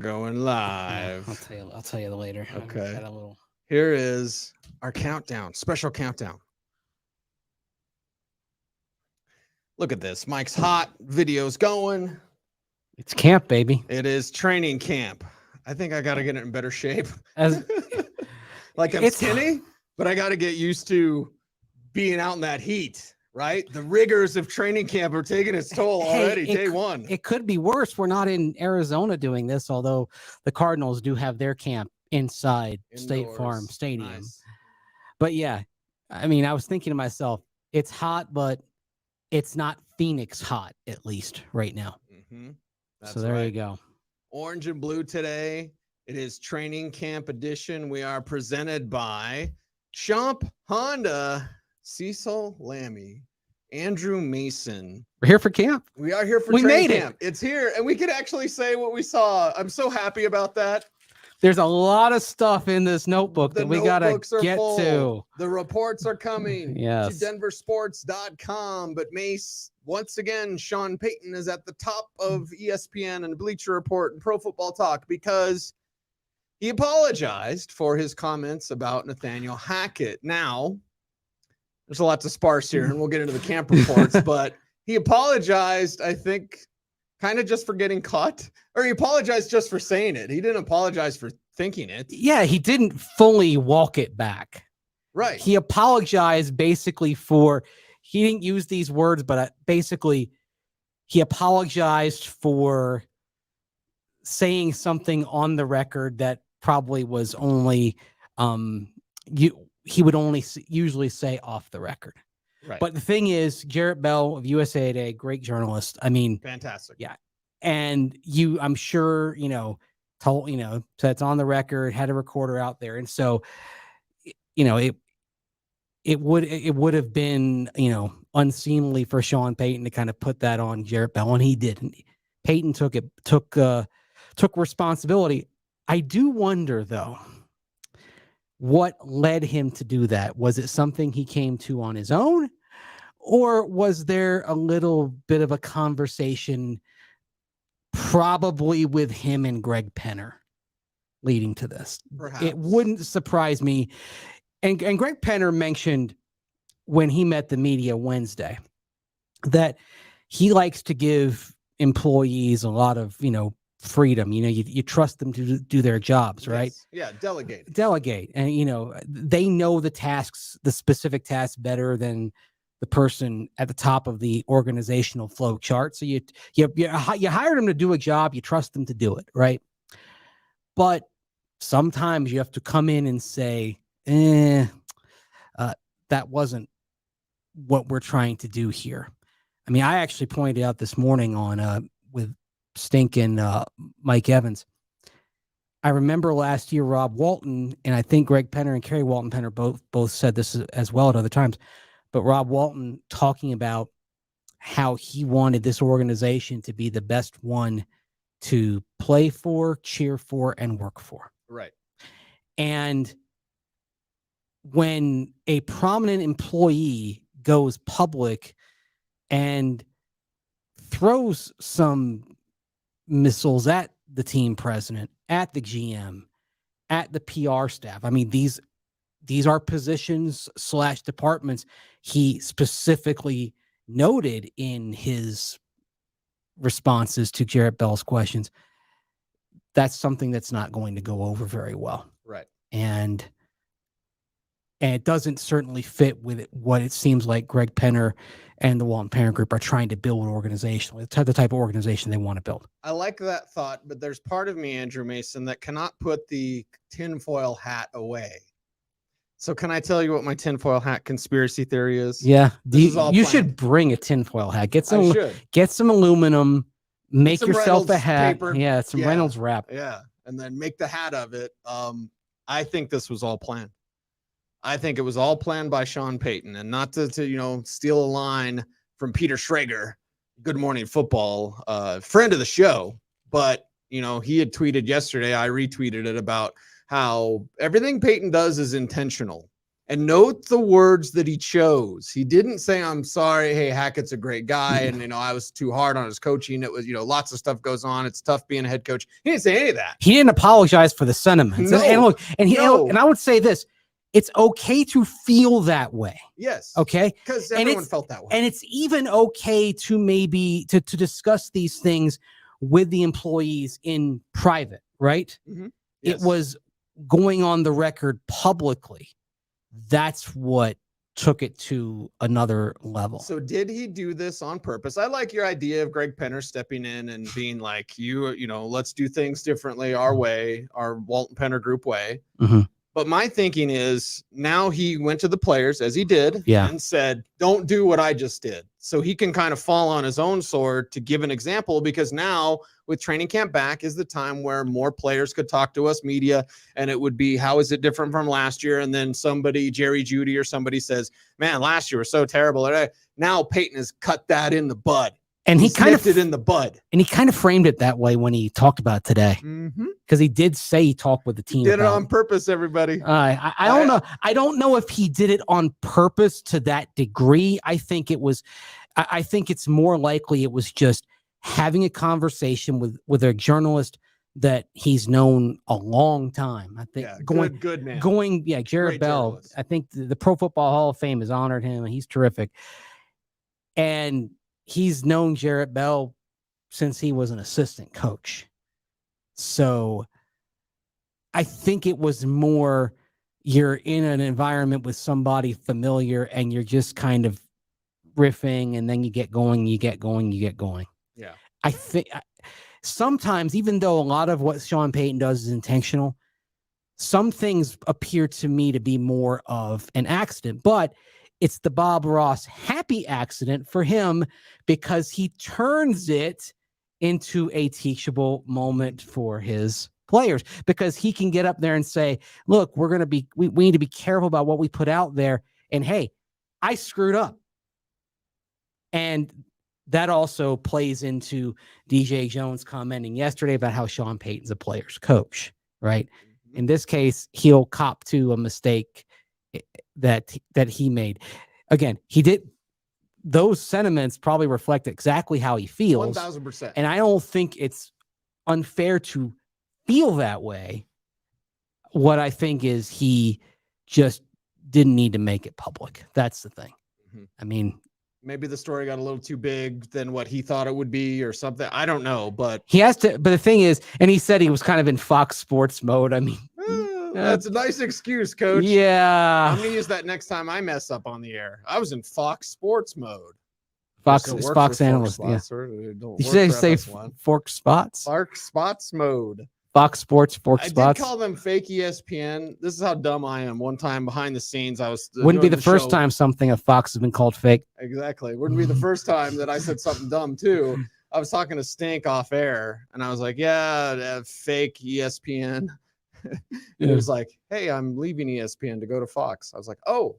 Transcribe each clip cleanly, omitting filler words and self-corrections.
Going live. I'll tell you later. Okay. Got a little. Here is our countdown, special countdown. Look at this. Mike's hot. Video's going. It's camp, baby. It is training camp. I think I got to get it in better shape. As Like I'm it's skinny, but I got to get used to being out in that heat, right? The rigors of training camp are taking its toll already, day one. It could be worse. We're not in Arizona doing this, although the Cardinals do have their camp inside State Farm Indoors. Stadium. Nice. But yeah, I mean, I was thinking to myself, it's hot, but it's not Phoenix hot, at least right now. Mm-hmm. So there you go. Orange and blue today. It is training camp edition. We are presented by Chomp Honda, Cecil Lammey, Andrew Mason. We're here for camp. We are here for We training made camp. It's here, and we could actually say what we saw. I'm so happy about that. There's a lot of stuff in this notebook that we got to get to. The reports are coming Yes. to denversports.com. But Mace, once again, Sean Payton is at the top of ESPN and Bleacher Report and Pro Football Talk because he apologized for his comments about Nathaniel Hackett. Now, there's a lot to sparse here, and we'll get into the camp reports, but he apologized, I think, kind of just for getting caught, or he apologized just for saying it. He didn't apologize for thinking it. Yeah, he didn't fully walk it back. Right. He apologized basically for, he didn't use these words, but basically he apologized for saying something on the record that probably was only, he would only usually say off the record. Right. But the thing is, Jarrett Bell of USA Today, great journalist. I mean, fantastic. Yeah. And I'm sure, told, so it's on the record, had a recorder out there. And so, it would have been, unseemly for Sean Payton to kind of put that on Jarrett Bell, and he didn't. Payton took responsibility. I do wonder though, what led him to do that? Was it something he came to on his own? Or was there a little bit of a conversation probably with him and Greg Penner leading to this? Perhaps. It wouldn't surprise me. And Greg Penner mentioned when he met the media Wednesday that he likes to give employees a lot of, freedom. You trust them to do their jobs, right? Yes. Yeah, delegate. And they know the tasks, the specific tasks better than the person at the top of the organizational flow chart. So you hired them to do a job, you trust them to do it, right? But sometimes you have to come in and say, that wasn't what we're trying to do here. I mean, I actually pointed out this morning on with stinking Mike Evans. I remember last year Rob Walton, and I think Greg Penner and Kerry Walton Penner both said this as well at other times, but Rob Walton talking about how he wanted this organization to be the best one to play for, cheer for, and work for. Right. And when a prominent employee goes public and throws some missiles at the team president, at the GM, at the PR staff. I mean, these are positions / departments he specifically noted in his responses to Jarrett Bell's questions. That's something that's not going to go over very well. Right. And it doesn't certainly fit with what it seems like Greg Penner and the Walton Parent Group are trying to build organizationally. It's the type of organization they want to build. I like that thought, but there's part of me, Andrew Mason, that cannot put the tinfoil hat away. So can I tell you what my tinfoil hat conspiracy theory is? Yeah. You should bring a tinfoil hat. Get some aluminum, make yourself a hat. Paper. Yeah, some Reynolds wrap. Yeah. And then make the hat of it. I think this was all planned. I think it was all planned by Sean Payton, and not to steal a line from Peter Schrager, Good Morning Football, friend of the show. But, he had tweeted yesterday, I retweeted it, about how everything Payton does is intentional. And note the words that he chose. He didn't say, I'm sorry. Hey, Hackett's a great guy. And, I was too hard on his coaching. It was, lots of stuff goes on. It's tough being a head coach. He didn't say any of that. He didn't apologize for the sentiments. No, and look, and no. and I would say this, it's okay to feel that way. Yes. Okay. Because everyone felt that way. And it's even okay to maybe to discuss these things with the employees in private, right? Mm-hmm. Yes. It was going on the record publicly. That's what took it to another level. So did he do this on purpose? I like your idea of Greg Penner stepping in and being like, let's do things differently our way, our Walton Penner group way. Mm-hmm. But my thinking is now he went to the players as he did and said, don't do what I just did. So he can kind of fall on his own sword to give an example, because now with training camp back is the time where more players could talk to us media, and it would be, how is it different from last year? And then somebody, Jerry Jeudy or somebody says, man, last year was so terrible. Now Payton has cut that in the bud. And he kind of it in the bud. And he kind of framed it that way when he talked about it today. Because he did say he talked with the team. He did it on purpose, everybody. I don't know. I don't know if he did it on purpose to that degree. I think it's more likely it was just having a conversation with a journalist that he's known a long time. I think good man. Jared Great Bell. journalist. I think the Pro Football Hall of Fame has honored him, and he's terrific. And he's known Jarrett Bell since he was an assistant coach. So I think it was more, you're in an environment with somebody familiar and you're just kind of riffing, and then you get going. Yeah. I think sometimes, even though a lot of what Sean Payton does is intentional, some things appear to me to be more of an accident, but it's the Bob Ross happy accident for him, because he turns it into a teachable moment for his players, because he can get up there and say, look, we need to be careful about what we put out there. And hey, I screwed up. And that also plays into DJ Jones commenting yesterday about how Sean Payton's a player's coach, right? In this case, he'll cop to a mistake that he made. Again, he did. Those sentiments probably reflect exactly how he feels. 1,000%. And I don't think it's unfair to feel that way. What I think is he just didn't need to make it public. That's the thing. Mm-hmm. I mean, maybe the story got a little too big than what he thought it would be or something. I don't know, but he has to. But the thing is, and he said he was kind of in Fox Sports mode. I mean, that's a nice excuse, Coach. Yeah. I'm going to use that next time I mess up on the air. I was in Fox Sports mode. Fox analyst. Yeah. Did you say Fork Spots? Fox Spots mode. Fox Sports, Fork I Spots. did call them fake ESPN. This is how dumb I am. One time behind the scenes, I was wouldn't be the first time something of Fox has been called fake. Exactly. Wouldn't be the first time that I said something dumb too. I was talking to Stink off air, and I was like, yeah, fake ESPN. It was like, hey, I'm leaving ESPN to go to Fox. I was like, oh,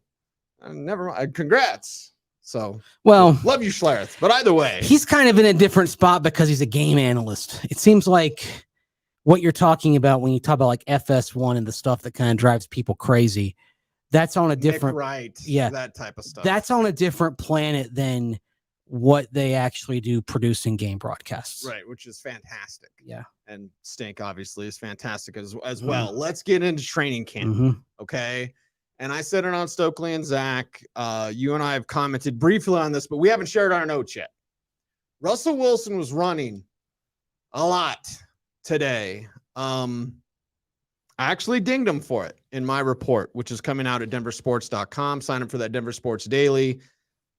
never mind. Congrats. So, well, love you, Schlereth. But either way, he's kind of in a different spot because he's a game analyst. It seems like what you're talking about when you talk about like FS1 and the stuff that kind of drives people crazy, that's on a different, that type of stuff. That's on a different planet than what they actually do producing game broadcasts. Right, which is fantastic. Yeah. And Stink obviously is fantastic as well. Let's get into training camp. Okay. And I said it on Stokely and Zach. You and I have commented briefly on this, but we haven't shared our notes yet. Russell Wilson was running a lot today. I actually dinged him for it in my report, which is coming out at denversports.com. Sign up for that Denver Sports Daily.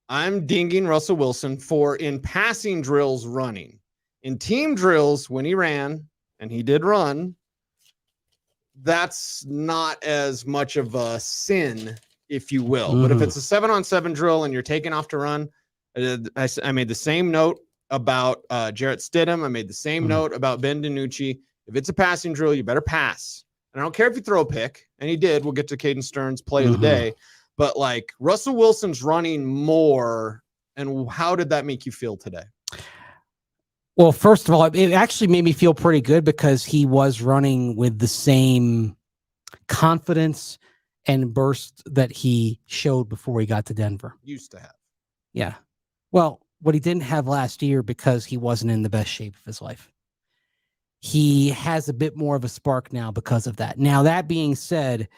I'm dinging Russell Wilson for in passing drills running. In team drills, when he ran, and he did run, that's not as much of a sin, if you will. But if it's a 7-on-7 drill and you're taking off to run, I made the same note about Jarrett Stidham. I made the same note about Ben DiNucci. If it's a passing drill, you better pass. And I don't care if you throw a pick, and he did. We'll get to Caden Stern's play of the day. But like Russell Wilson's running more. And how did that make you feel today? Well, first of all, it actually made me feel pretty good because he was running with the same confidence and burst that he showed before he got to Denver. Used to have. Yeah. Well, what he didn't have last year because he wasn't in the best shape of his life. He has a bit more of a spark now because of that. Now, that being said,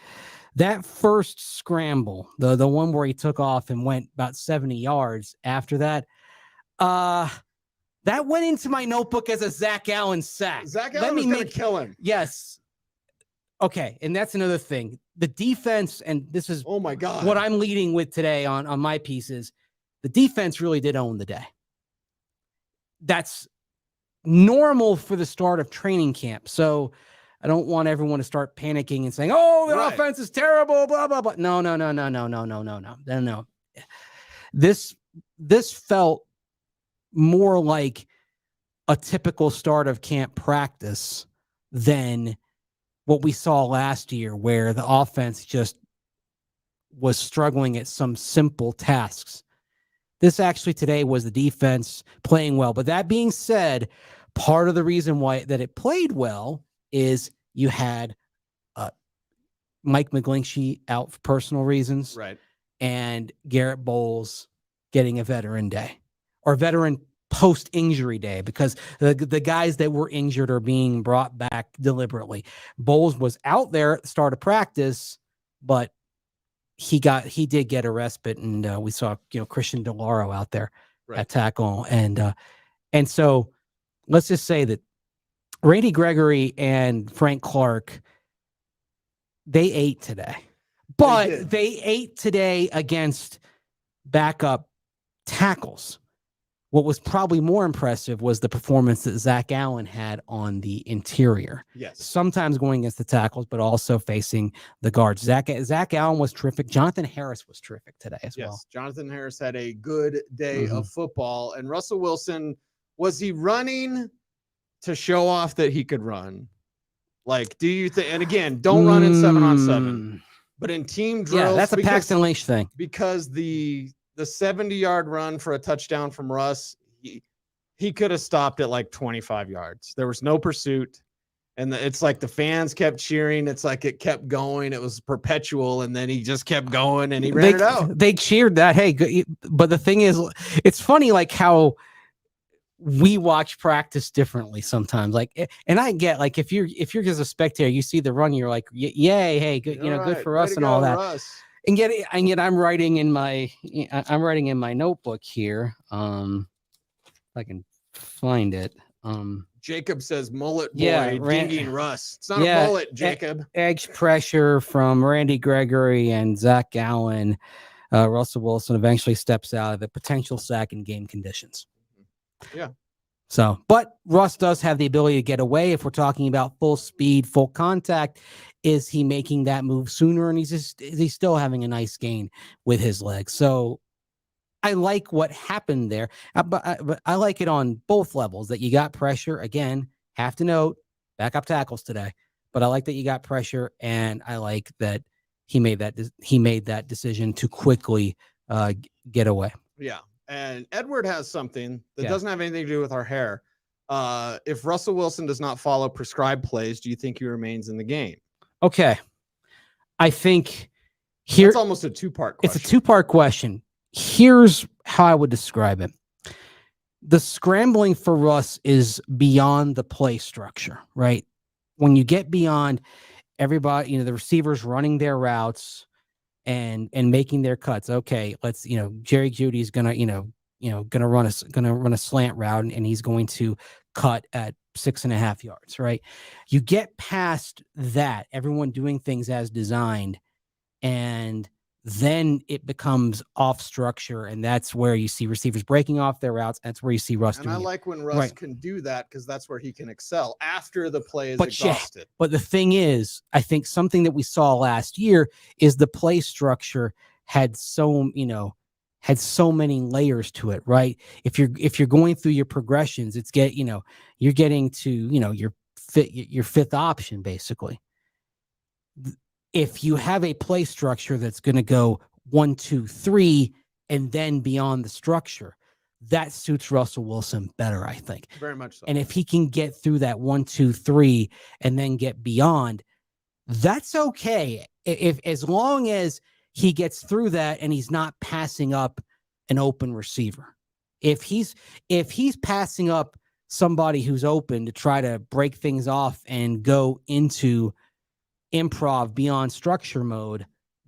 that first scramble, the one where he took off and went about 70 yards after that, that went into my notebook as a Zach Allen sack. Zach Allen was going to kill him. Yes. Okay, and that's another thing. The defense, and this is oh my God, what I'm leading with today on my pieces. The defense really did own the day. That's normal for the start of training camp. So I don't want everyone to start panicking and saying, oh, the offense is terrible, blah, blah, blah. No. This felt more like a typical start of camp practice than what we saw last year, where the offense just was struggling at some simple tasks. This actually today was the defense playing well. But that being said, part of the reason why that it played well is you had Mike McGlinchey out for personal reasons, right? And Garrett Bowles getting a veteran day or veteran post-injury day, because the guys that were injured are being brought back deliberately. Bowles was out there at the start of practice, but he did get a respite, and we saw Christian DeLauro out there at tackle, and so let's just say that Randy Gregory and Frank Clark, they ate today, but they ate today against backup tackles. What was probably more impressive was the performance that Zach Allen had on the interior. Yes. Sometimes going against the tackles, but also facing the guards. Zach Allen was terrific. Jonathan Harris was terrific today as well. Yes, Jonathan Harris had a good day of football. And Russell Wilson, was he running to show off that he could run? Like, do you think, and again, don't run in 7-on-7, but in team drills. Yeah, that's a Paxton Lynch thing. Because the 70-yard run for a touchdown from Russ, he could have stopped at like 25 yards. There was no pursuit. And it's like the fans kept cheering. It's like it kept going. It was perpetual. And then he just kept going and he ran it out. They cheered that. Hey, but the thing is, it's funny, like how we watch practice differently sometimes. Like, and I get, like, if you're just a spectator, you see the run, you're like, yay, hey, good, good for us and all that. And yet I'm writing in my notebook here. If I can find it. Jacob says mullet boy dinging Russ. It's not a mullet, Jacob. Edge pressure from Randy Gregory and Zach Allen. Russell Wilson eventually steps out of the potential sack in game conditions. Yeah. So, but Russ does have the ability to get away. If we're talking about full speed, full contact, is he making that move sooner? And he's still having a nice gain with his legs. So I like what happened there, but I like it on both levels, that you got pressure. Again, have to note, backup tackles today, but I like that you got pressure, and I like that he made that decision to quickly get away. Yeah. And Edward has something that doesn't have anything to do with our hair. If Russell Wilson does not follow prescribed plays, do you think he remains in the game? Okay. I think here it's almost a two-part question. It's a two-part question. Here's how I would describe it. The scrambling for Russ is beyond the play structure, right? When you get beyond everybody, the receivers running their routes and making their cuts. Okay, let's, Jerry Jeudy's gonna run a slant route, and he's going to cut at 6.5 yards, right? You get past that, everyone doing things as designed, and then it becomes off structure, and that's where you see receivers breaking off their routes. That's where you see Russ. And I like when Russ can do that, because that's where he can excel after the play is exhausted. But the thing is, I think something that we saw last year is the play structure had so many layers to it, right? If you're going through your progressions, you're getting to your fifth option basically. If you have a play structure that's going to go 1, 2, 3, and then beyond the structure, that suits Russell Wilson better, I think. Very much so. And if he can get through that 1, 2, 3, and then get beyond, that's okay. if as long as he gets through that and he's not passing up an open receiver, if he's passing up somebody who's open to try to break things off and go into improv beyond structure mode,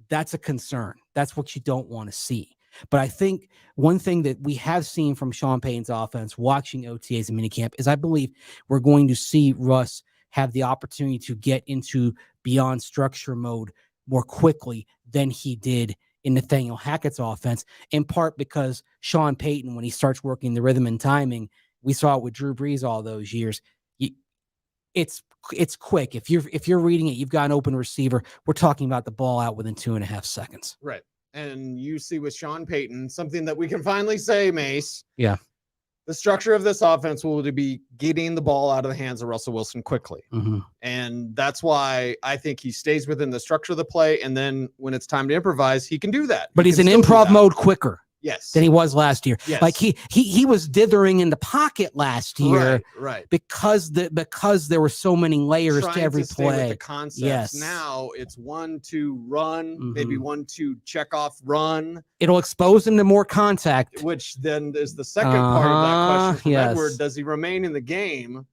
that's a concern. That's what you don't want to see. But I think one thing that we have seen from Sean Payton's offense, watching OTAs and minicamp, is I believe we're going to see Russ have the opportunity to get into beyond structure mode more quickly than he did in Nathaniel Hackett's offense, in part because Sean Payton, when he starts working the rhythm and timing, we saw it with Drew Brees all those years. It's quick. If you're reading it, you've got an open receiver. We're talking about the ball out within 2.5 seconds. Right. And you see with Sean Payton, something that we can finally say, Mace. Yeah. The structure of this offense will be getting the ball out of the hands of Russell Wilson quickly. Mm-hmm. And that's why I think he stays within the structure of the play. And then when it's time to improvise, he can do that. But he's in improv mode quicker. Yes. Than he was last year. Yes. Like he was dithering in the pocket last year, right. because there were so many layers to every stay with play. the concepts. Yes. Now it's 1-2 run, Mm-hmm. maybe 1-2 check off run. It'll expose him to more contact. Which then is the second part of that question from yes. Edward. Does he remain in the game?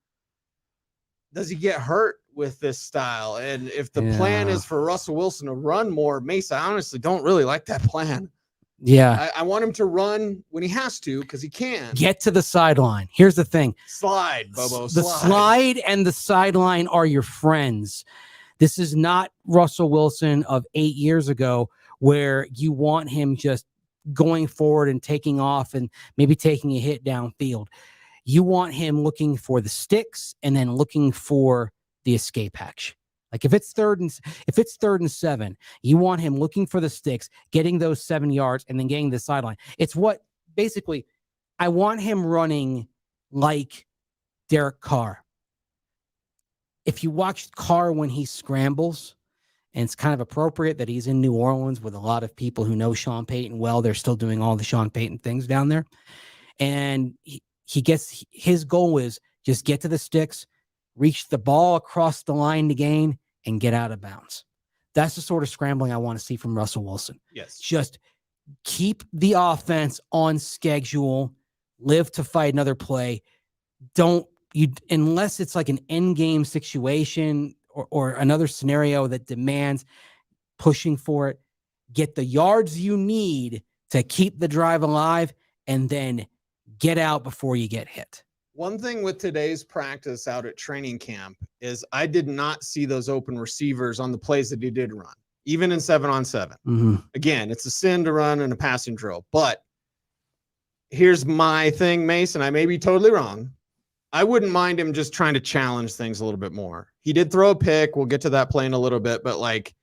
Does he get hurt with this style? And if the plan is for Russell Wilson to run more, Mace, I honestly don't really like that plan. Yeah. I want him to run when he has to, because he can. Get to the sideline. Here's the thing. Slide, Bobo. The slide and the sideline are your friends. This is not Russell Wilson of 8 years ago, where you want him just going forward and taking off and maybe taking a hit downfield. You want him looking for the sticks and then looking for the escape action. Like if it's third and 7, you want him looking for the sticks, getting those 7 yards, and then getting the sideline. It's what basically I want him running like Derek Carr. If you watch Carr when he scrambles, and it's kind of appropriate that he's in New Orleans with a lot of people who know Sean Payton well. They're still doing all the Sean Payton things down there. And he gets, his goal is just get to the sticks, reach the ball across the line to gain, and get out of bounds. That's the sort of scrambling I want to see from Russell Wilson. Yes. Just keep the offense on schedule, live to fight another play. Unless it's like an end game situation or another scenario that demands pushing for it, get the yards you need to keep the drive alive, and then get out before you get hit. One thing with today's practice out at training camp is I did not see those open receivers on the plays that he did run, even in 7-on-7. Mm-hmm. Again, it's a sin to run in a passing drill. But here's my thing, Mason. I may be totally wrong. I wouldn't mind him just trying to challenge things a little bit more. He did throw a pick. We'll get to that play in a little bit. But, like,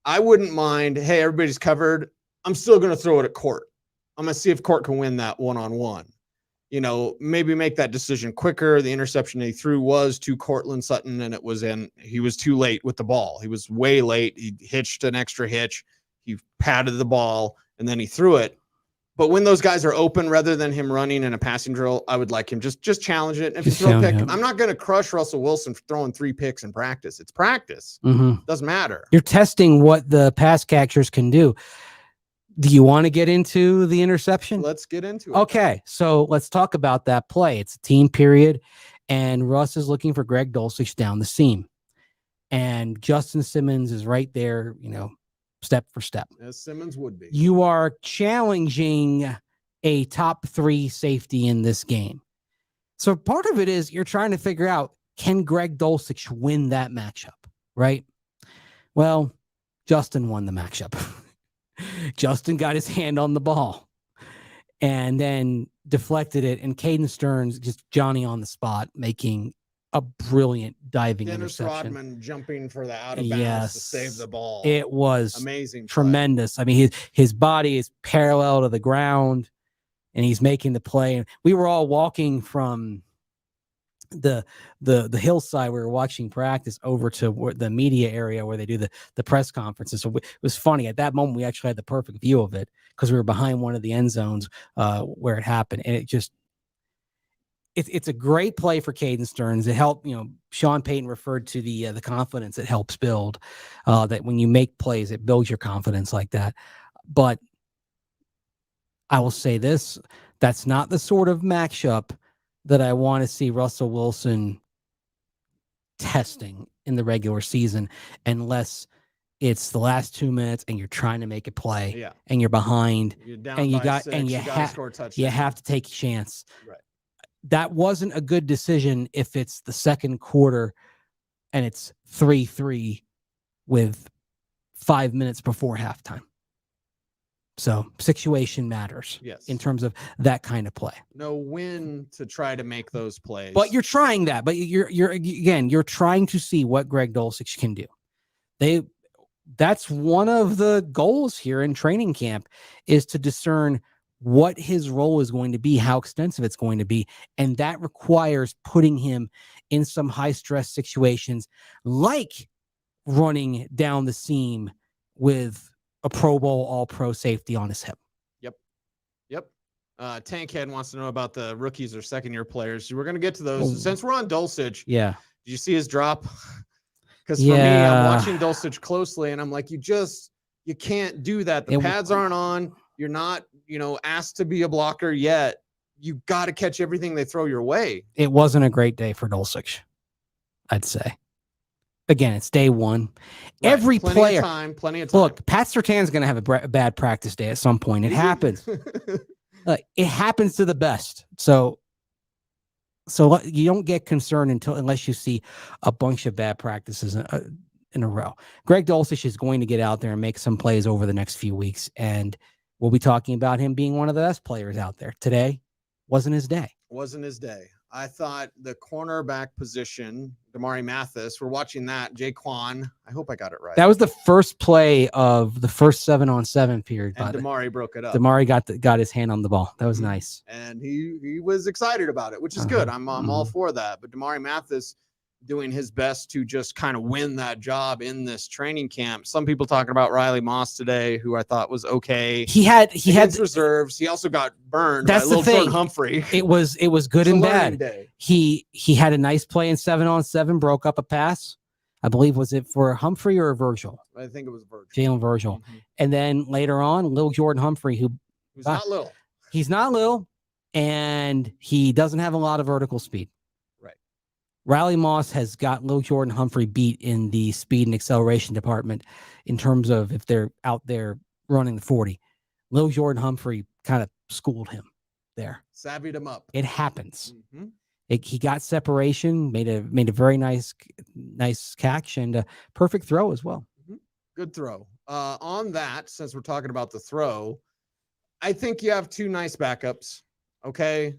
I wouldn't mind, hey, everybody's covered. I'm still going to throw it at Court. I'm going to see if Court can win that one-on-one. You know, maybe make that decision quicker. The interception he threw was to Cortland Sutton, and he was too late with the ball. He was way late. He hitched an extra hitch. He patted the ball, and then he threw it. But when those guys are open, rather than him running in a passing drill, I would like him just challenge it. If you throw a pick, I'm not going to crush Russell Wilson for throwing 3 picks in practice. It's practice. Mm-hmm. Doesn't matter. You're testing what the pass catchers can do. Do you want to get into the interception? Let's get into it. Okay, so let's talk about that play. It's a team period, and Russ is looking for Greg Dulcich down the seam. And Justin Simmons is right there, step for step. As Simmons would be. You are challenging a top 3 safety in this game. So part of it is you're trying to figure out, can Greg Dulcich win that matchup, right? Well, Justin won the matchup. Justin got his hand on the ball and then deflected it, and Caden Stearns just Johnny on the spot, making a brilliant diving Dennis interception. Rodman jumping for the out of bounds to save the ball. It was amazing, tremendous. Play. I mean, his body is parallel to the ground, and he's making the play. We were all walking from the hillside. We were watching practice over to the media area where they do the press conferences. So it was funny. At that moment, we actually had the perfect view of it because we were behind one of the end zones where it happened. And it's a great play for Caden Stearns. It helped, Sean Payton referred to the confidence it helps build, that when you make plays, it builds your confidence like that. But I will say this, that's not the sort of matchup that I want to see Russell Wilson testing in the regular season, unless it's the last 2 minutes and you're trying to make a play and you're behind You're down and you by got, 6, and you have to take a chance. Right. That wasn't a good decision if it's the second quarter and it's 3-3 with 5 minutes before halftime. So situation matters in terms of that kind of play. Know when to try to make those plays. But you're trying that. But you're trying to see what Greg Dulcich can do. That's one of the goals here in training camp, is to discern what his role is going to be, how extensive it's going to be. And that requires putting him in some high stress situations, like running down the seam with a Pro Bowl All-Pro safety on his hip. Yep. Tankhead wants to know about the rookies or second-year players. We're going to get to those. Since we're on Dulcich, did you see his drop? Because for me, I'm watching Dulcich closely, and I'm like, you can't do that. The pads aren't on. You're not, asked to be a blocker yet. You got to catch everything they throw your way. It wasn't a great day for Dulcich, I'd say. Again, it's day one. Right. Every player, plenty of time. Look, Pat Surtain's going to have a bad practice day at some point. It happens. It happens to the best. So you don't get concerned unless you see a bunch of bad practices in a row. Greg Dulcich is going to get out there and make some plays over the next few weeks, and we'll be talking about him being one of the best players out there. Today wasn't his day. I thought the cornerback position, Damari Mathis, we're watching that. Jaquan, I hope I got it right. That was the first play of the first 7-on-7 period. And Damari broke it up. Damari got his hand on the ball. That was nice. And he was excited about it, which is good. I'm all for that. But Damari Mathis doing his best to just kind of win that job in this training camp. Some people talking about Riley Moss today, who I thought was okay. He had reserves. He also got burned by Lil Jordan Humphrey. It was good and bad. Day. He had a nice play in 7-on-7, broke up a pass. I believe, was it for Humphrey or Virgil? I think it was Virgil. Jalen Virgil. And then later on, Lil Jordan Humphrey, who's not little. He's not little, and he doesn't have a lot of vertical speed. Riley Moss has got Lil Jordan Humphrey beat in the speed and acceleration department in terms of if they're out there running the 40. Lil Jordan Humphrey kind of schooled him there. Savvied him up. It happens. He got separation, made a very nice catch, and a perfect throw as well. Good throw. On that, since we're talking about the throw, I think you have two nice backups. Okay.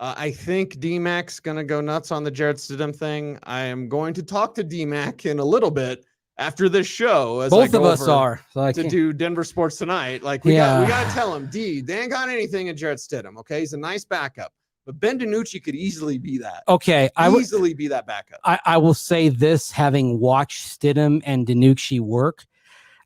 I think D-Mac's going to go nuts on the Jarrett Stidham thing. I am going to talk to D-Mac in a little bit after this show. As both of us are. So to do Denver Sports Tonight. Like we got to tell him, D, they ain't got anything in Jarrett Stidham. Okay. He's a nice backup, but Ben DiNucci could easily be that. Okay. Easily be that backup. I will say this, having watched Stidham and DiNucci work,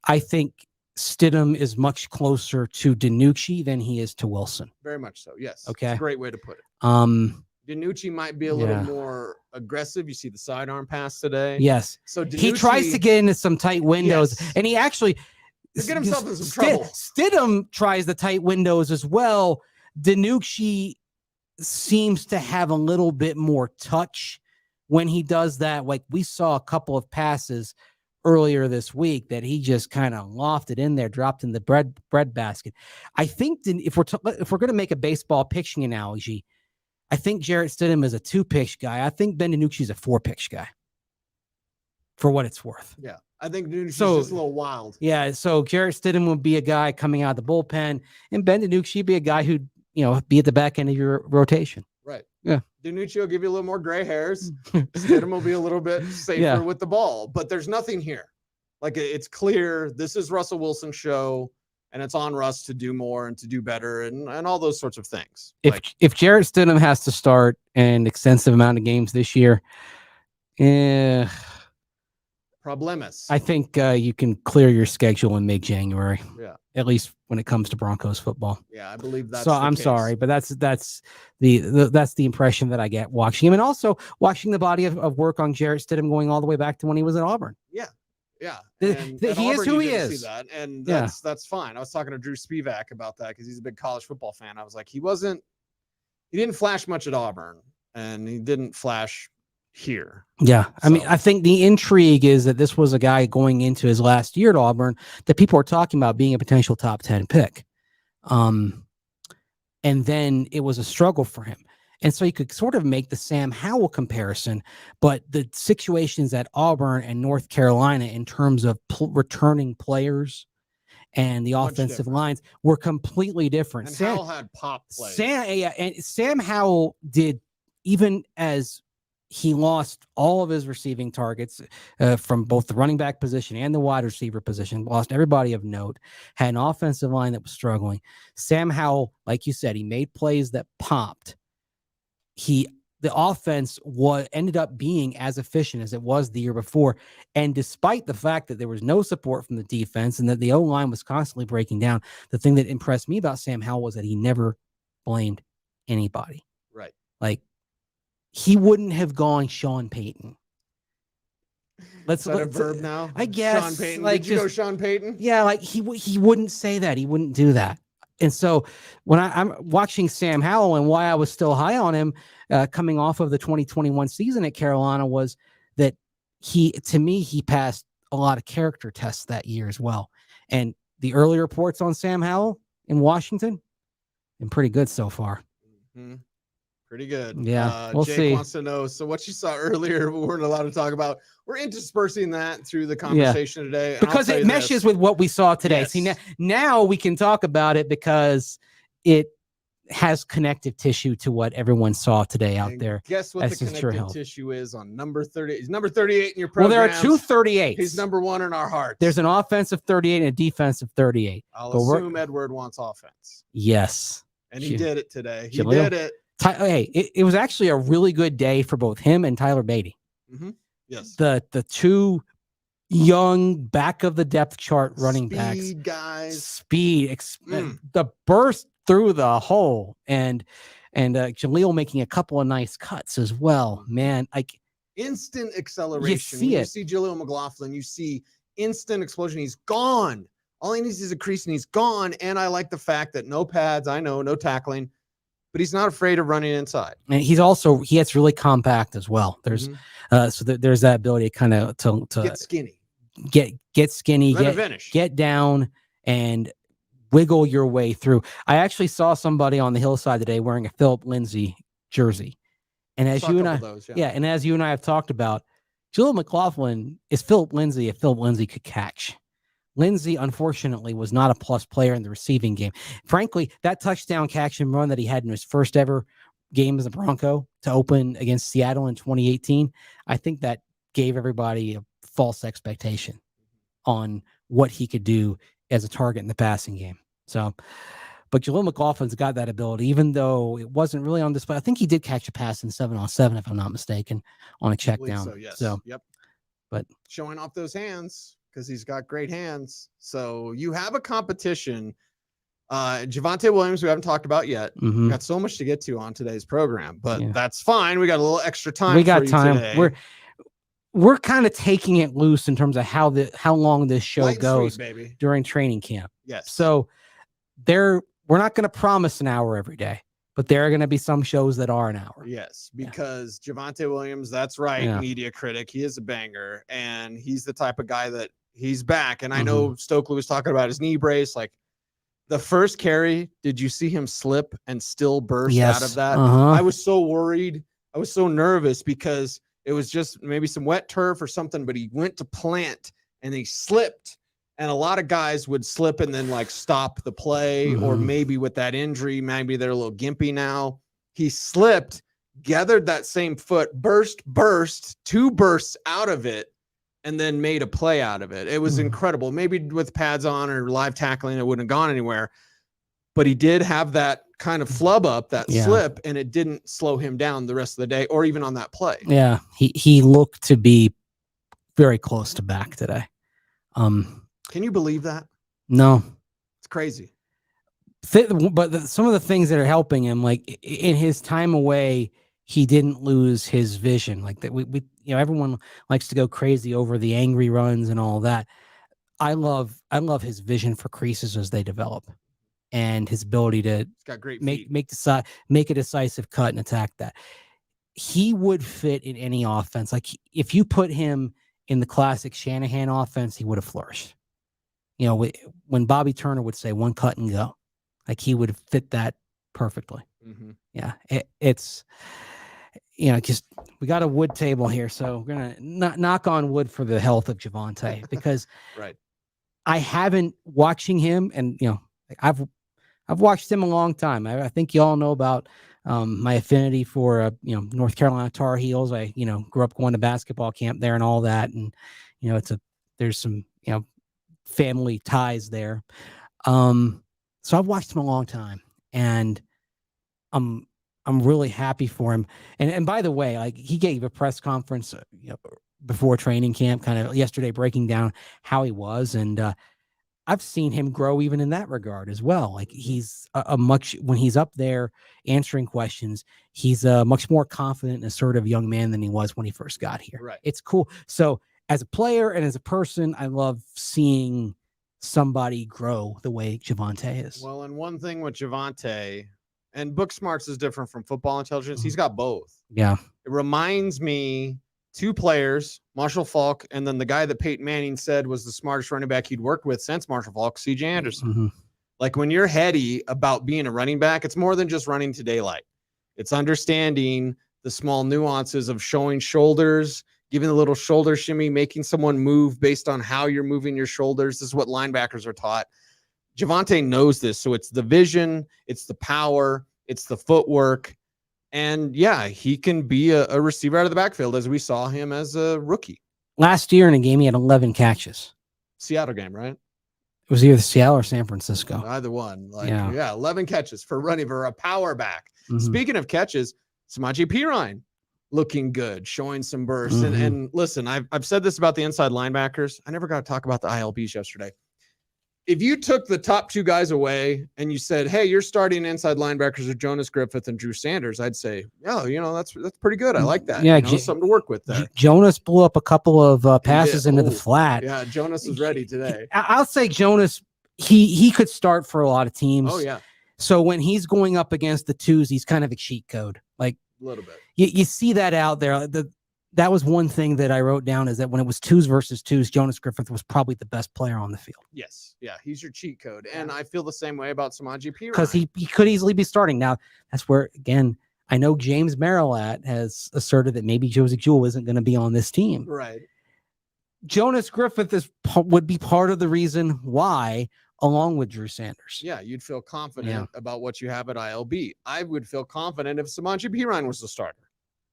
I think Stidham is much closer to DiNucci than he is to Wilson. Very much so. Yes. Okay. That's a great way to put it. DiNucci might be a little more aggressive. You see the sidearm pass today. Yes. So DiNucci, he tries to get into some tight windows, and he actually get himself in some trouble. Stidham tries the tight windows as well. DiNucci seems to have a little bit more touch when he does that. Like we saw a couple of passes earlier this week that he just kind of lofted in there, dropped in the bread basket. I think if we're going to make a baseball pitching analogy, I think Jarrett Stidham is a 2-pitch guy. I think Ben DiNucci is a 4-pitch guy, for what it's worth. Yeah, I think DiNucci's just a little wild. Yeah, so Jarrett Stidham would be a guy coming out of the bullpen, and Ben DiNucci would be a guy who'd be at the back end of your rotation. Right. Yeah. DiNucci will give you a little more gray hairs. Stidham will be a little bit safer with the ball, but there's nothing here. Like it's clear this is Russell Wilson's show, and it's on Russ to do more and to do better and all those sorts of things. If Jarrett Stidham has to start an extensive amount of games this year, Problemas. I think you can clear your schedule in mid-January. Yeah. At least when it comes to Broncos football. Yeah, I believe that's so. the I'm case. sorry, but that's the impression that I get watching him, and also watching the body of work on Jarrett Stidham going all the way back to when he was at Auburn. Yeah. Yeah. And he Auburn, is who you he didn't is. See that, and that's fine. I was talking to Drew Spivak about that because he's a big college football fan. I was like, he didn't flash much at Auburn, and he didn't flash here. Yeah. I mean, I think the intrigue is that this was a guy going into his last year at Auburn that people are talking about being a potential top 10 pick. And then it was a struggle for him. And so you could sort of make the Sam Howell comparison, but the situations at Auburn and North Carolina in terms of returning players and the offensive lines were completely different. And Howell had pop plays. Sam Howell did, even as he lost all of his receiving targets from both the running back position and the wide receiver position, lost everybody of note, had an offensive line that was struggling. Sam Howell, like you said, he made plays that popped. The offense ended up being as efficient as it was the year before. And despite the fact that there was no support from the defense and that the O-line was constantly breaking down, the thing that impressed me about Sam Howell was that he never blamed anybody. Right. Like, he wouldn't have gone Sean Payton. Is that a verb now? I guess. Sean Payton. Like, Did you go Sean Payton? Yeah, like he wouldn't say that. He wouldn't do that. And so when I'm watching Sam Howell, and why I was still high on him coming off of the 2021 season at Carolina was that he passed a lot of character tests that year as well. And the early reports on Sam Howell in Washington been pretty good so far. Mm-hmm. Pretty good. Yeah, we'll Jake see. Wants to know, so what you saw earlier, we weren't allowed to talk about. We're interspersing that through the conversation today. And because it meshes with what we saw today. Yes. See, now we can talk about it because it has connective tissue to what everyone saw today out there. Guess what the connective tissue is on number 30? He's number 38 in your program. Well, there are two 38s. He's number one in our hearts. There's an offensive 38 and a defensive 38. I'll assume Edward wants offense. Yes. And he did it today. He did it. Hey, it was actually a really good day for both him and Tyler Beatty. Mm-hmm. Yes. The two young back of the depth chart running backs. Speed guys. The burst through the hole and Jaleel making a couple of nice cuts as well. Man, like instant acceleration. You when you see Jaleel McLaughlin, you see instant explosion. He's gone. All he needs is a crease and he's gone. And I like the fact that no pads, I know, no tackling, but he's not afraid of running inside. And he gets really compact as well. There's there's that ability kind of to get skinny, get skinny, finish. Get down and wiggle your way through. I actually saw somebody on the hillside today wearing a Philip Lindsay jersey. And as you and I have talked about, Jaleel McLaughlin is Philip Lindsay if Philip Lindsay could catch. Lindsay, unfortunately, was not a plus player in the receiving game. Frankly, that touchdown catch and run that he had in his first ever game as a Bronco to open against Seattle in 2018, I think that gave everybody a false expectation on what he could do as a target in the passing game. So, but Jaleel McLaughlin's got that ability, even though it wasn't really on display. I think he did catch a pass in 7-on-7, if I'm not mistaken, on a check down. So, yes. Yep. But showing off those hands, because he's got great hands. So you have a competition. Javonte Williams, we haven't talked about yet. Mm-hmm. We got so much to get to on today's program, but that's fine. We got a little extra time. We got time. Today. We're kind of taking it loose in terms of how long this show goes baby. During training camp. Yes. So we're not going to promise an hour every day, but there are going to be some shows that are an hour. Yes, because Javonte Williams, that's right, media critic. He is a banger, and he's the type of guy that he's back. And I know Stokely was talking about his knee brace. Like the first carry, did you see him slip and still burst out of that? I was so worried. I was so nervous because it was just maybe some wet turf or something, but he went to plant and he slipped. And a lot of guys would slip and then like stop the play, or maybe with that injury, maybe they're a little gimpy now. He slipped, gathered that same foot, burst, two bursts out of it, and then made a play out of it. It was incredible. Maybe with pads on or live tackling, it wouldn't have gone anywhere. But he did have that kind of flub up, that slip, and it didn't slow him down the rest of the day or even on that play. Yeah, he looked to be very close to back today. Can you believe that? No, It's crazy. But some of the things that are helping him, like in his time away, he didn't lose his vision. Like that, we everyone likes to go crazy over the angry runs and all that. I love his vision for creases as they develop, and his ability to He's got great make feet. make a decisive cut and attack that. He would fit in any offense. Like if you put him in the classic Shanahan offense, he would have flourished. When Bobby Turner would say one cut and go, like he would fit that perfectly. Mm-hmm. Yeah, it's just we got a wood table here, so we're gonna knock on wood for the health of Javonte because right. I haven't watching him, and I've watched him a long time. I think you all know about my affinity for North Carolina Tar Heels. I grew up going to basketball camp there and all that, and there's some family ties there. So I've watched him a long time, and I'm really happy for him. And by the way, like he gave a press conference before training camp, kind of yesterday, breaking down how he was, and I've seen him grow even in that regard as well. Like he's when he's up there answering questions, he's a much more confident and assertive young man than he was when he first got here. Right. It's cool. So as a player and as a person, I love seeing somebody grow the way Javonte is. Well, and one thing with Javonte, and book smarts is different from football intelligence. He's got both. Yeah. It reminds me two players, Marshall Faulk, and then the guy that Peyton Manning said was the smartest running back he'd worked with since Marshall Faulk, C.J. Anderson. Mm-hmm. Like when you're heady about being a running back, it's more than just running to daylight. It's understanding the small nuances of showing shoulders, giving a little shoulder shimmy, making someone move based on how you're moving your shoulders. This is what linebackers are taught. Javonte knows this. So it's the vision, it's the power, it's the footwork. And yeah, he can be a receiver out of the backfield as we saw him as a rookie. Last year in a game, he had 11 catches. Seattle game, right? It was either Seattle or San Francisco. Either one. Yeah, 11 catches for running for a power back. Mm-hmm. Speaking of catches, Samaje Perine looking good, showing some bursts. Mm-hmm. And listen, I've said this about the inside linebackers. I never got to talk about the ILBs yesterday. If you took the top two guys away and you said, hey, you're starting inside linebackers are Jonas Griffith and Drew Sanders, I'd say, that's pretty good. I like that. Yeah, something to work with there. Jonas blew up a couple of passes into the flat. Yeah, Jonas was ready today. I'll say Jonas, he could start for a lot of teams. Oh, yeah. So when he's going up against the twos, he's kind of a cheat code. Like a little bit. You see that out there. That was one thing that I wrote down is that when it was twos versus twos, Jonas Griffith was probably the best player on the field. Yes. Yeah. He's your cheat code. And I feel the same way about Samaje Perine. Because he could easily be starting. Now, that's where, again, I know James Marilat has asserted that maybe Josie Jewell isn't going to be on this team. Right. Jonas Griffith would be part of the reason why, along with Drew Sanders. Yeah, you'd feel confident about what you have at ILB. I would feel confident if Samaje Perine was the starter.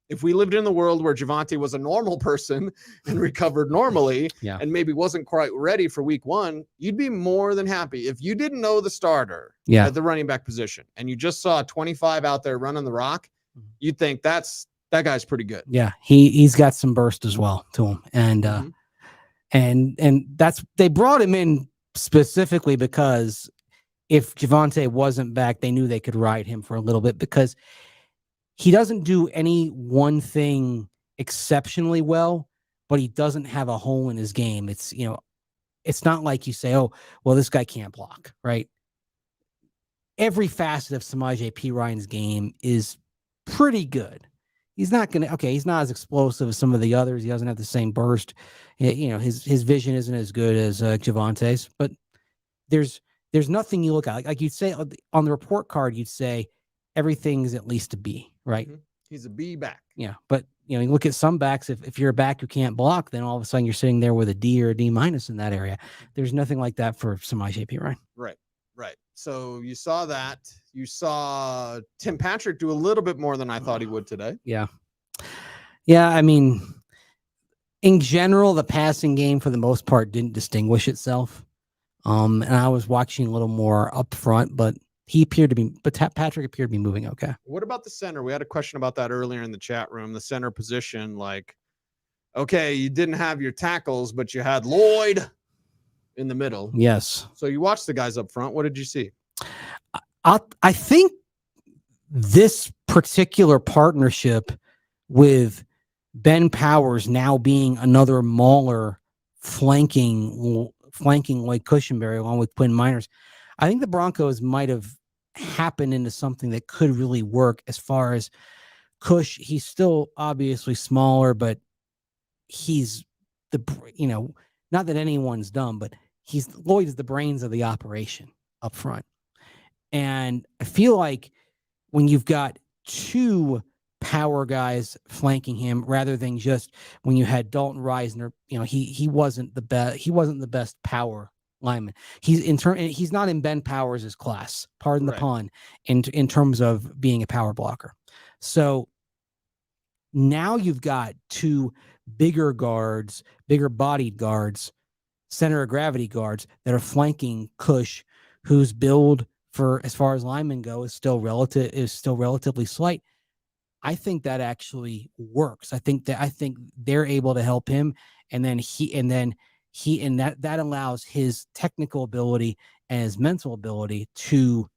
If we lived in the world where Javonte was a normal person and recovered normally and maybe wasn't quite ready for week one, you'd be more than happy. If you didn't know the starter at the running back position and you just saw 25 out there running the rock, you'd think that guy's pretty good. Yeah, he's got some burst as well to him. And and that's they brought him in specifically because if Javonte wasn't back, they knew they could ride him for a little bit because he doesn't do any one thing exceptionally well, but he doesn't have a hole in his game. It's, it's not like you say, oh, well, this guy can't block, right? Every facet of Samaje Perine's game is pretty good. He's not he's not as explosive as some of the others. He doesn't have the same burst. His vision isn't as good as Javonte's, but there's nothing you look at. Like you'd say on the report card, you'd say, everything's at least a B, right? Mm-hmm. He's a B back. Yeah. But, you look at some backs, if you're a back who can't block, then all of a sudden you're sitting there with a D or a D minus in that area. There's nothing like that for Samaje Perine. Right. So you saw that. You saw Tim Patrick do a little bit more than I thought he would today. Yeah. Yeah. I mean, in general, the passing game for the most part didn't distinguish itself. And I was watching a little more up front, but Patrick appeared to be moving okay. What about the center? We had a question about that earlier in the chat room. The center position, Okay, you didn't have your tackles, but you had Lloyd in the middle. Yes. So you watched the guys up front. What did you see? I think this particular partnership with Ben Powers now being another mauler flanking Lloyd Cushenberry along with Quinn Miners, I think the Broncos might have happened into something that could really work as far as Cush. He's still obviously smaller, but he's not that anyone's dumb, but Lloyd is the brains of the operation up front. And I feel like when you've got two power guys flanking him rather than just when you had Dalton Reisner, he wasn't the best. He wasn't the best power lineman. He's not in Ben Powers' class, pardon the pun, in terms of being a power blocker. So now you've got two bigger guards, bigger bodied guards, center of gravity guards that are flanking Cush, whose build for as far as linemen go is still relatively slight. I think that actually works. I think they're able to help him, and that allows his technical ability and his mental ability to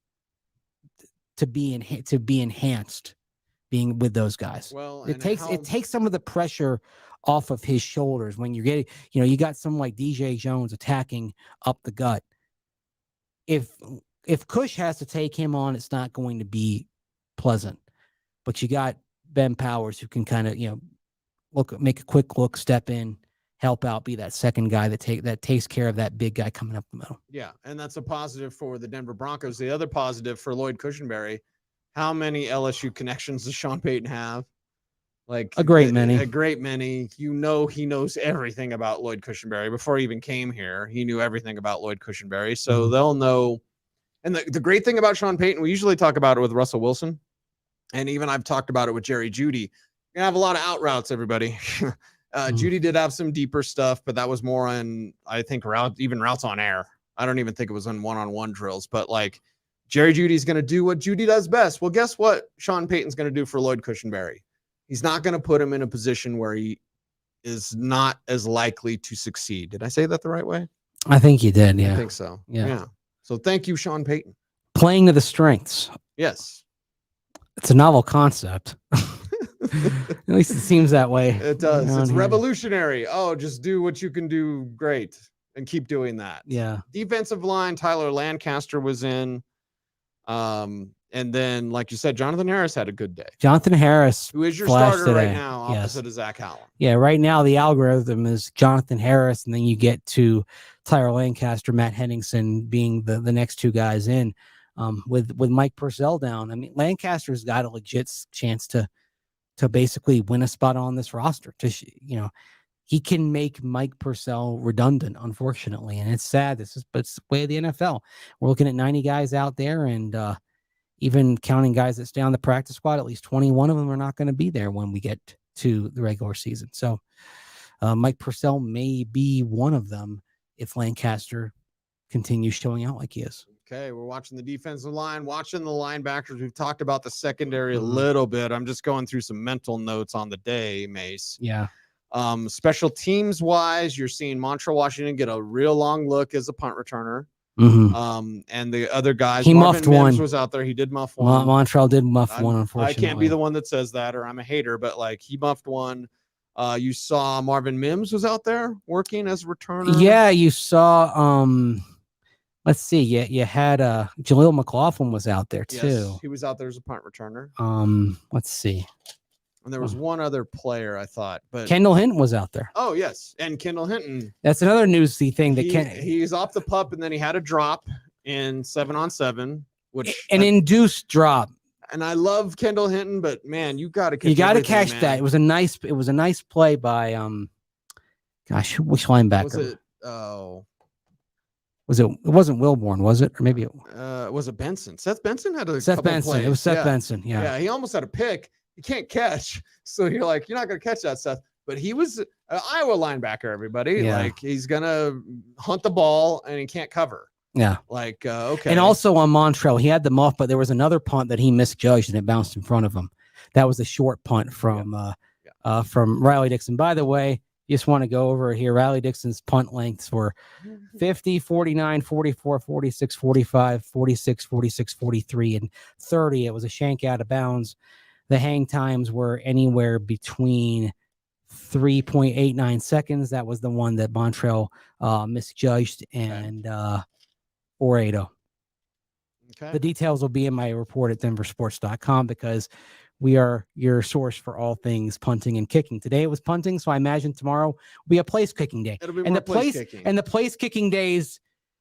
be enhanced being with those guys. Well, it takes some of the pressure off of his shoulders when you're getting, you got someone like DJ Jones attacking up the gut. If Cush has to take him on, it's not going to be pleasant. But you got Ben Powers who can kind of, make a quick look, step in, help out, be that second guy that takes care of that big guy coming up the middle. Yeah, and that's a positive for the Denver Broncos. The other positive for Lloyd Cushenberry, how many LSU connections does Sean Payton have? Like a great many. He knows everything about Lloyd Cushenberry. Before he even came here, he knew everything about Lloyd Cushenberry. So they'll know. And the great thing about Sean Payton, we usually talk about it with Russell Wilson. And even I've talked about it with Jerry Jeudy. You're going to have a lot of out routes, everybody. Jeudy did have some deeper stuff, but that was more on, I think, routes on air. I don't even think it was on one-on-one drills. But like Jerry Judy's going to do what Jeudy does best. Well, guess what Sean Payton's going to do for Lloyd Cushenberry? He's not going to put him in a position where he is not as likely to succeed. Did I say that the right way? I think you did, yeah. I think so. Yeah. So thank you, Sean Payton. Playing to the strengths. Yes. It's a novel concept. At least it seems that way. It does. It's revolutionary. Oh, just do what you can do great and keep doing that. Yeah. Defensive line, Tyler Lancaster was in. And then, like you said, Jonathan Harris had a good day. Jonathan Harris, who is your starter right now, opposite of Zach Allen. Yeah, right now the algorithm is Jonathan Harris, and then you get to Tyler Lancaster, Matt Henningsen being the next two guys in. With Mike Purcell down, I mean, Lancaster's got a legit chance to basically win a spot on this roster. He can make Mike Purcell redundant, unfortunately, and it's sad. But it's the way of the NFL. We're looking at 90 guys out there, and even counting guys that stay on the practice squad, at least 21 of them are not going to be there when we get to the regular season. So Mike Purcell may be one of them if Lancaster continues showing out like he is. Okay, we're watching the defensive line, watching the linebackers. We've talked about the secondary a little bit. I'm just going through some mental notes on the day, Mace. Yeah. Special teams wise, you're seeing Montreal Washington get a real long look as a punt returner. And the other guys, he Marvin muffed Mims one. Was out there. He did muff one. Montreal did muff one, unfortunately. I can't be the one that says that, or I'm a hater, but like he muffed one. You saw Marvin Mims was out there working as a returner. Yeah, you saw. Let's see. You had Jaleel McLaughlin was out there too. Yes, he was out there as a punt returner. Let's see. And there was one other player I thought, but Kendall Hinton was out there. Oh yes, and Kendall Hinton. That's another newsy thing that he's off the pup, and then he had a drop in 7-on-7, which induced drop. And I love Kendall Hinton, but man, you got to catch that. It was a nice play by gosh, which linebacker was it? Oh. Was it? It wasn't Wilborn, was it? Or maybe it was it Benson? Seth Benson had a Seth Benson. Plays. It was Seth Benson. Yeah. Yeah. He almost had a pick. He can't catch. So you're like, you're not going to catch that, Seth. But he was an Iowa linebacker, everybody. Yeah. Like he's going to hunt the ball and he can't cover. Yeah. Like, okay. And also on Montreal, he had the muff, but there was another punt that he misjudged and it bounced in front of him. That was a short punt from Riley Dixon. By the way, You just want to go over here. Riley Dixon's punt lengths were 50, 49, 44, 46, 45, 46, 46, 43, and 30. It was a shank out of bounds. The hang times were anywhere between 3.89 seconds. That was the one that Montrell misjudged, and 4.80. Okay. The details will be in my report at denversports.com because we are your source for all things punting and kicking. Today it was punting, so I imagine tomorrow will be a place kicking day. It'll be And more the place kicking. and the place kicking days,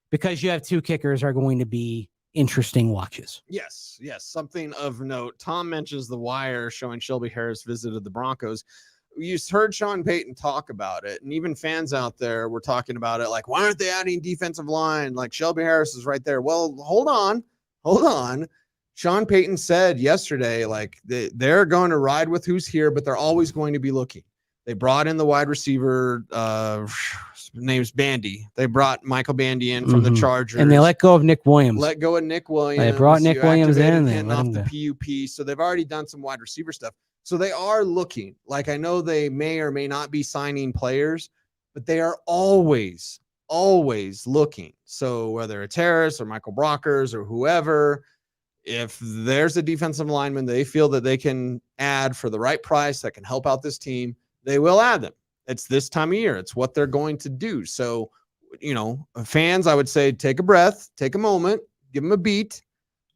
because you have two kickers, are going to be interesting watches. Yes, something of note. Tom mentions the wire showing Shelby Harris visited the Broncos. You heard Sean Payton talk about it, and even fans out there were talking about it. Like, why aren't they adding defensive line? Like, Shelby Harris is right there. Well, hold on. Sean Payton said yesterday, like, they're going to ride with who's here, but they're always going to be looking. They brought in the wide receiver, name's Bandy. They brought Michael Bandy in from the Chargers. And they let go of Nick Williams. They brought Nick Williams in. They him off the PUP. So they've already done some wide receiver stuff. So they are looking. Like, I know they may or may not be signing players, but they are always looking. So whether it's Harris or Michael Brockers or whoever, if there's a defensive lineman they feel that they can add for the right price that can help out this team, they will add them. It's this time of year. It's what they're going to do. So, fans, I would say take a breath, take a moment, give them a beat,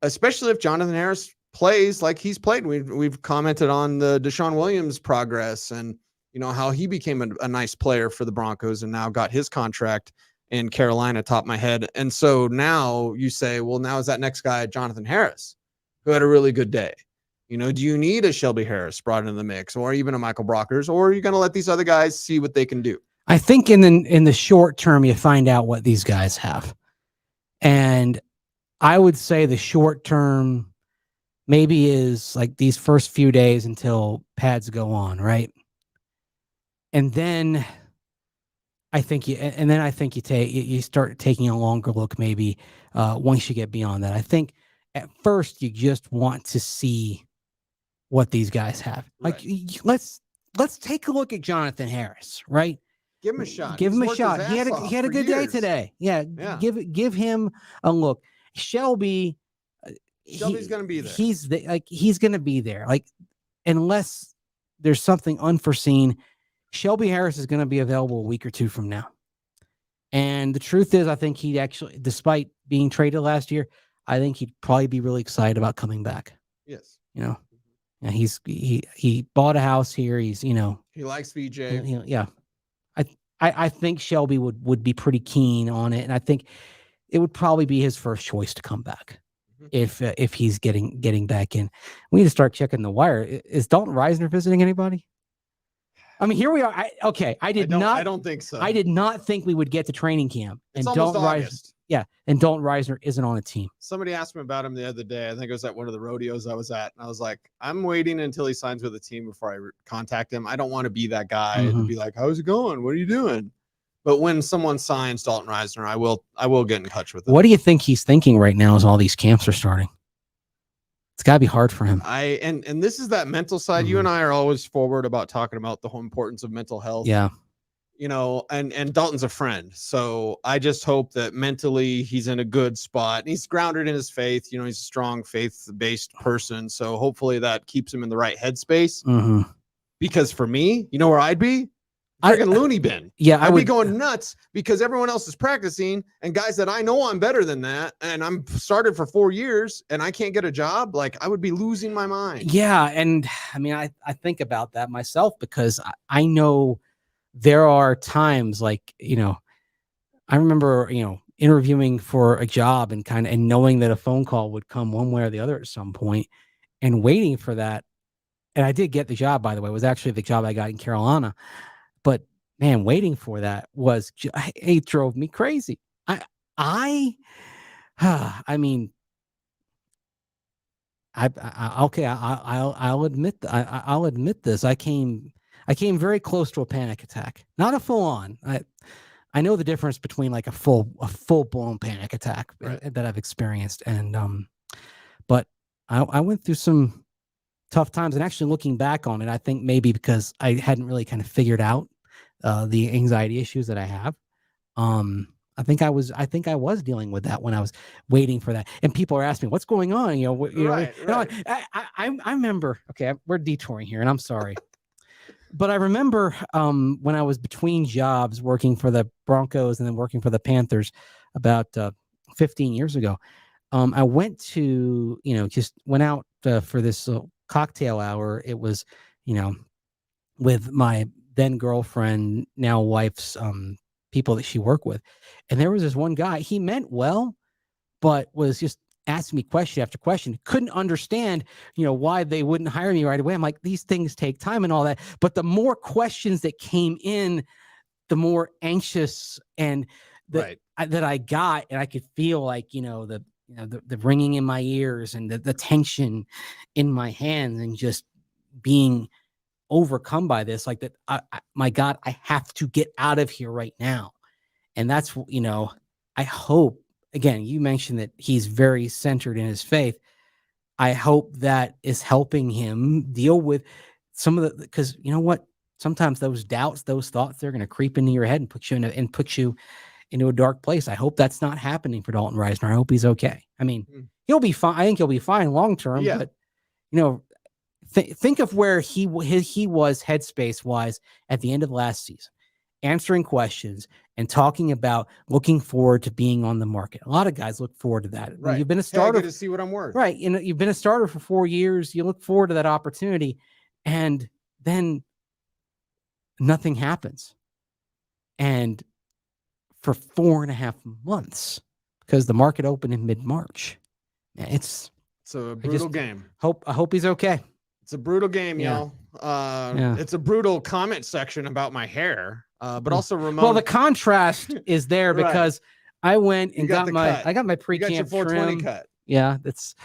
especially if Jonathan Harris plays like he's played. We've commented on the Deshaun Williams progress and, how he became a nice player for the Broncos and now got his contract in Carolina, top of my head. And so now you say, well, now is that next guy Jonathan Harris, who had a really good day? Do you need a Shelby Harris brought into the mix, or even a Michael Brockers, or are you going to let these other guys see what they can do? I think in the short term, you find out what these guys have. And I would say the short term maybe is like these first few days until pads go on, right? And then I think you start taking a longer look maybe once you get beyond that. I think at first you just want to see what these guys have. Right. Like let's take a look at Jonathan Harris, right? Give him a shot. Give him a shot. He had a good day today. Yeah. Give him a look. Shelby's going to be there. He's going to be there. Like, unless there's something unforeseen, Shelby Harris is going to be available a week or two from now. And the truth is, I think he'd actually, despite being traded last year, I think he'd probably be really excited about coming back. Yes. And he bought a house here. He's, he likes VJ. Yeah. I think Shelby would be pretty keen on it. And I think it would probably be his first choice to come back if he's getting back in. We need to start checking the wire. Is Dalton Reisner visiting anybody? I mean, here we are. I don't think so. I did not think we would get to training camp. It's almost August. And Dalton Reisner isn't on a team. Somebody asked me about him the other day. I think it was at one of the rodeos I was at. And I was like, I'm waiting until he signs with a team before I contact him. I don't want to be that guy and be like, how's it going? What are you doing? But when someone signs Dalton Reisner, I will get in touch with him. What do you think he's thinking right now as all these camps are starting? It's got to be hard for him. And this is that mental side. You and I are always forward about talking about the whole importance of mental health. Yeah. And Dalton's a friend. So I just hope that mentally he's in a good spot. He's grounded in his faith. He's a strong faith-based person. So hopefully that keeps him in the right headspace. Because for me, where I'd be? Friggin' loony bin. Yeah, I'd be going nuts because everyone else is practicing and guys that I know I'm better than that. And I'm started for 4 years and I can't get a job. Like, I would be losing my mind. Yeah. And I mean, I think about that myself because I know there are times like, I remember, interviewing for a job and and knowing that a phone call would come one way or the other at some point and waiting for that. And I did get the job, by the way. It was actually the job I got in Carolina. But man, waiting for that it drove me crazy. I'll admit this. I came very close to a panic attack. Not a full on. I know the difference between like a full blown panic attack that I've experienced. And but I went through some tough times, and actually looking back on it, I think maybe because I hadn't really kind of figured out the anxiety issues that I have. I think I was dealing with that when I was waiting for that. And people are asking me, what's going on? Right. I remember, okay, we're detouring here and I'm sorry. But I remember when I was between jobs working for the Broncos and then working for the Panthers about 15 years ago. I went to, just went out for this cocktail hour. It was, with my then girlfriend, now wife's people that she worked with. And there was this one guy, he meant well, but was just asking me question after question. Couldn't understand, why they wouldn't hire me right away. I'm like, these things take time and all that. But the more questions that came in, the more anxious and that I got, and I could feel like, the ringing in my ears and the tension in my hands and just being overcome by this, like that. My God, I have to get out of here right now. And that's, I hope, again, you mentioned that he's very centered in his faith. I hope that is helping him deal with some of the, because you know what? Sometimes those doubts, those thoughts, they're going to creep into your head and put you into a dark place. I hope that's not happening for Dalton Reisner. I hope he's okay. I mean, he'll be fine. I think he'll be fine long term, but think of where he was headspace wise at the end of last season, answering questions and talking about looking forward to being on the market. A lot of guys look forward to that. Right. You've been a starter. I get to see what I'm worth. Right. You've been a starter for 4 years. You look forward to that opportunity, and then nothing happens. And for 4.5 months, because the market opened in mid-March, it's a brutal game. I hope he's okay. It's a brutal game, y'all. It's a brutal comment section about my hair, but also Ramon. Well, the contrast is there because I went and got my pre-camp you got your 420 trim. cut. Yeah, that's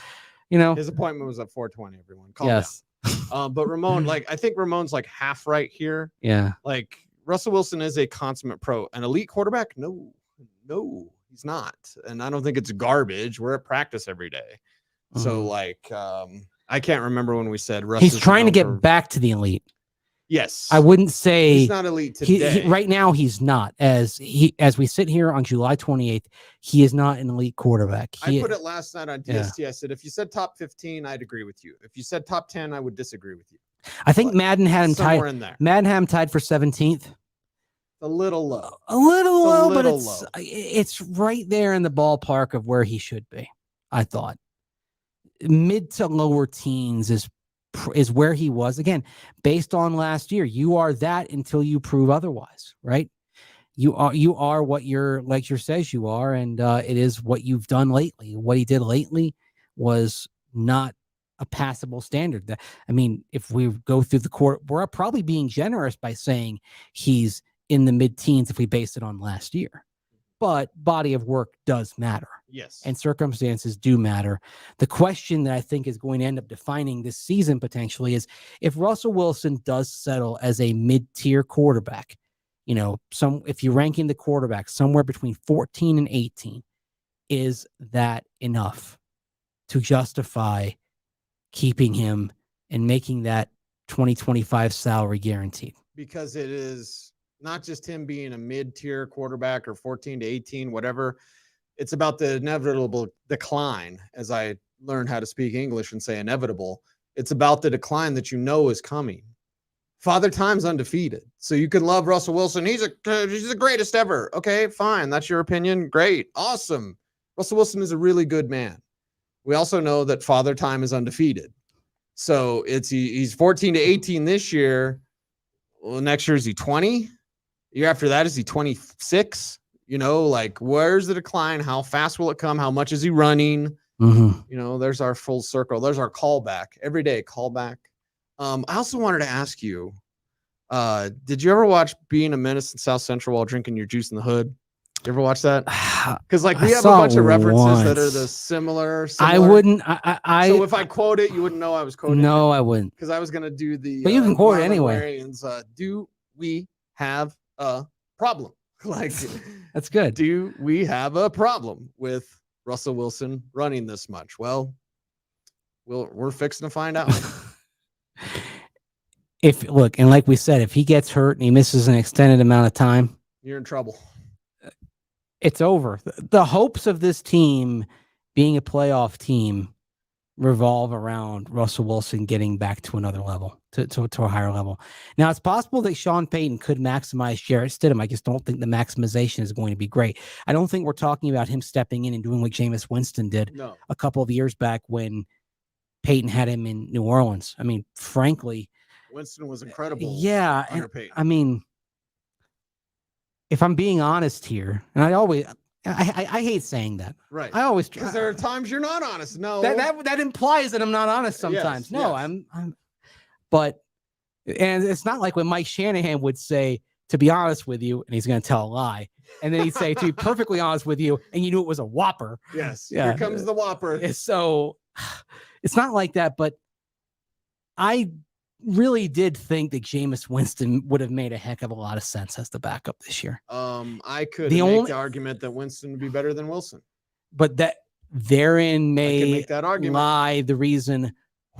his appointment was at 420. Everyone, calm down. But Ramon, I think Ramon's half right here. Yeah, Russell Wilson is a consummate pro, an elite quarterback. No, he's not, and I don't think it's garbage. We're at practice every day, so I can't remember when we said Russ. He's trying to get back to the elite. Yes, I wouldn't say he's not elite today. Right now, he's not. As we sit here on July 28th, he is not an elite quarterback. I put it last night on DST. I said, if you said top 15, I'd agree with you. If you said top 10, I would disagree with you. I think Madden had him tied. In there. Madden had him tied for 17th. A little low. A little low, but it's right there in the ballpark of where he should be. I thought mid to lower teens is where he was, again, based on last year. You are that until you prove otherwise, right? You are what your lecture says you are, and it is what you've done lately. What he did lately was not a passable standard. I mean, if we go through the court, we're probably being generous by saying he's in the mid-teens if we base it on last year. But body of work does matter. Yes. And circumstances do matter. The question that I think is going to end up defining this season potentially is if Russell Wilson does settle as a mid-tier quarterback, if you're ranking the quarterback somewhere between 14 and 18, is that enough to justify keeping him and making that 2025 salary guaranteed? Because it is not just him being a mid-tier quarterback or 14 to 18, whatever. It's about the inevitable decline, as I learned how to speak English and say inevitable. It's about the decline that is coming. Father Time's undefeated. So you can love Russell Wilson. He's the greatest ever. Okay, fine. That's your opinion. Great. Awesome. Russell Wilson is a really good man. We also know that Father Time is undefeated. So he's 14 to 18 this year. Well, next year, is he 20? Year after that, is he 26? Where's the decline? How fast will it come? How much is he running? Mm-hmm. There's our full circle. There's our callback. Every day callback. I also wanted to ask you, did you ever watch Being a Menace in South Central while drinking your juice in the hood? You ever watch that? Because we have a bunch of references that are the similar. I wouldn't. So if I quote it, you wouldn't know I was quoting. No, I wouldn't. Because I was going to do the. But you can quote it anyway. Do we have a problem? That's good. Do we have a problem with Russell Wilson running this much? Well, we're fixing to find out. and like we said, if he gets hurt and he misses an extended amount of time, you're in trouble. It's over. The hopes of this team being a playoff team revolve around Russell Wilson getting back to another level, to a higher level. Now, it's possible that Sean Payton could maximize Jarrett Stidham. I just don't think the maximization is going to be great. I don't think we're talking about him stepping in and doing what Jameis Winston did a couple of years back when Payton had him in New Orleans. I mean, frankly, Winston was incredible. Yeah. Under Payton. I mean, if I'm being honest here, and I hate saying that. Right. I always, because there are times you're not honest. No, that implies that I'm not honest sometimes. Yes, no, yes. But it's not like when Mike Shanahan would say, to be honest with you, and he's going to tell a lie. And then he'd say, to be perfectly honest with you, and you knew it was a whopper. Yes. Yeah. Here comes the whopper. So it's not like that, but I really did think that Jameis Winston would have made a heck of a lot of sense as the backup this year. I could make the argument that Winston would be better than Wilson. But that therein may make that argument. Lie the reason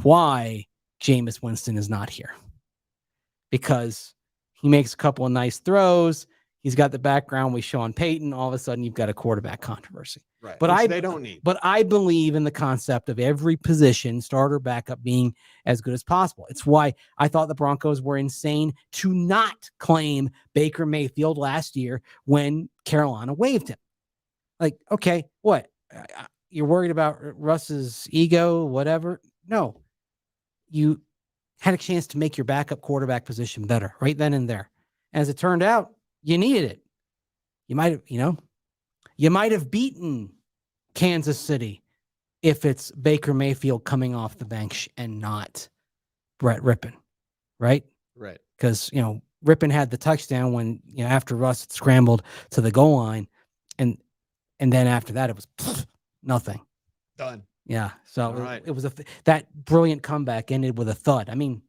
why Jameis Winston is not here. Because he makes a couple of nice throws. He's got the background with Sean Payton. All of a sudden, you've got a quarterback controversy. Right. But they don't need. But I believe in the concept of every position, starter, backup, being as good as possible. It's why I thought the Broncos were insane to not claim Baker Mayfield last year when Carolina waived him. Like, okay, what? You're worried about Russ's ego, whatever? No. You had a chance to make your backup quarterback position better right then and there. As it turned out, you needed it. You might have beaten Kansas City if it's Baker Mayfield coming off the bench and not Brett Rippon, right? Right. Because, Rippon had the touchdown when, after Russ had scrambled to the goal line. And then after that, it was nothing. Done. Yeah. So right. It was that brilliant comeback ended with a thud. I mean,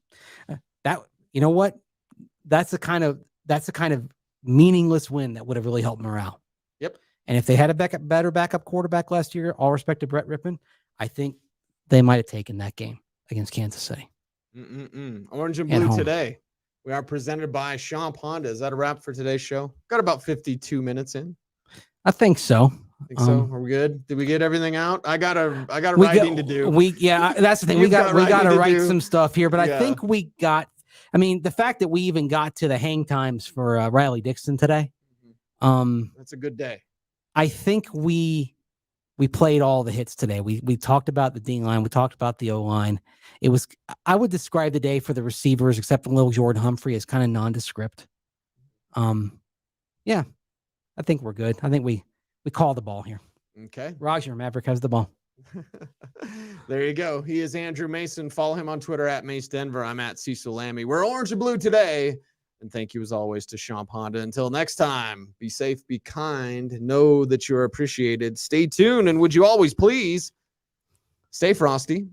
what? That's the kind of meaningless win that would have really helped morale. Yep. And if they had a better backup quarterback last year, all respect to Brett Rippon, I think they might have taken that game against Kansas City. Orange and blue today. We are presented by Champ Honda. Is that a wrap for today's show? Got about 52 minutes in. I think so. So. Are we good? Did we get everything out? I got a writing to do. That's the thing. we got to write some stuff here, but yeah. I think we got. I mean, the fact that we even got to the hang times for Riley Dixon today. That's a good day. I think we played all the hits today. We talked about the D line. We talked about the O line. I would describe the day for the receivers, except for little Jordan Humphrey, as kind of nondescript. Yeah, I think we're good. I think we call the ball here. Okay. Roger Maverick has the ball. There you go. He is Andrew Mason. Follow him on Twitter at Mace Denver. I'm at Cecil Lammey. We're orange and blue today. And thank you as always to Champ Honda. Until next time, be safe, be kind, know that you're appreciated. Stay tuned. And would you always please stay frosty,